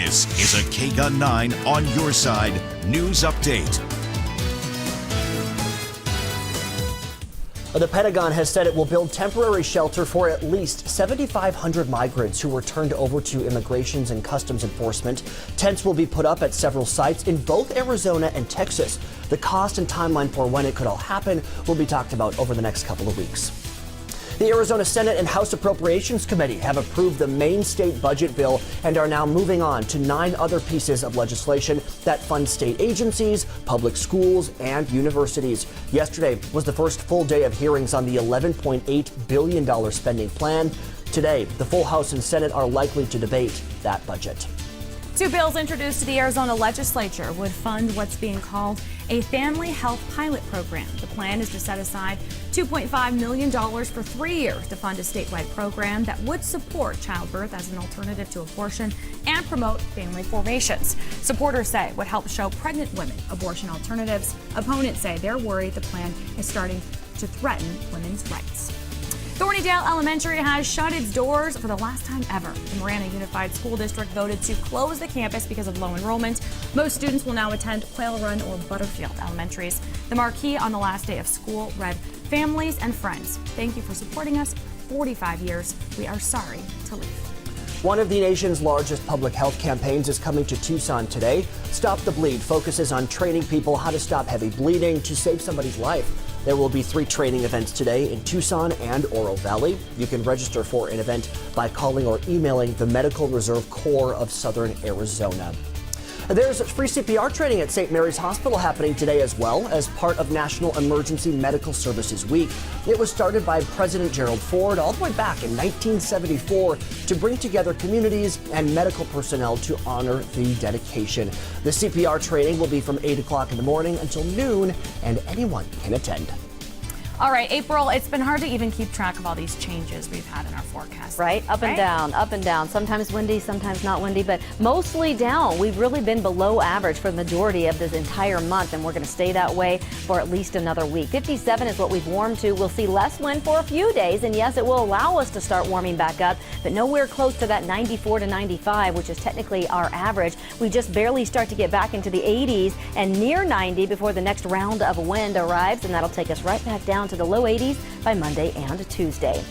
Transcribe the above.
This is a KGUN9 On Your Side news update. The Pentagon has said it will build temporary shelter for at least 7,500 migrants who were turned over to Immigrations and Customs Enforcement. Tents will be put up at several sites in both Arizona and Texas. The cost and timeline for when it could all happen will be talked about over the next couple of weeks. The Arizona Senate and House Appropriations Committee have approved the main state budget bill and are now moving on to 9 other pieces of legislation that fund state agencies, public schools, and universities. Yesterday was the first full day of hearings on the $11.8 billion spending plan. Today, the full House and Senate are likely to debate that budget. 2 bills introduced to the Arizona legislature would fund what's being called a family health pilot program. The plan is to set aside $2.5 million for 3 years to fund a statewide program that would support childbirth as an alternative to abortion and promote family formations. Supporters say would help show pregnant women abortion alternatives. Opponents say they're worried the plan is starting to threaten women's rights. Thornydale Elementary has shut its doors for the last time ever. The Marana Unified School District voted to close the campus because of low enrollment. Most students will now attend Quail Run or Butterfield Elementaries. The marquee on the last day of school read, "Families and friends, thank you for supporting us for 45 years. We are sorry to leave." One of the nation's largest public health campaigns is coming to Tucson today. Stop the Bleed focuses on training people how to stop heavy bleeding to save somebody's life. There will be 3 training events today in Tucson and Oro Valley. You can register for an event by calling or emailing the Medical Reserve Corps of Southern Arizona. There's free CPR training at St. Mary's Hospital happening today as well as part of National Emergency Medical Services Week. It was started by President Gerald Ford all the way back in 1974 to bring together communities and medical personnel to honor the dedication. The CPR training will be from 8 o'clock in the morning until noon, and anyone can attend. All right, April, it's been hard to even keep track of all these changes we've had in our forecast. Right? Up and down, up and down. Sometimes windy, sometimes not windy, but mostly down. We've really been below average for the majority of this entire month, and we're going to stay that way for at least another week. 57 is what we've warmed to. We'll see less wind for a few days, and yes, it will allow us to start warming back up, but nowhere close to that 94 to 95, which is technically our average. We just barely start to get back into the 80s and near 90 before the next round of wind arrives, and that'll take us right back down to the low 80s by Monday and Tuesday.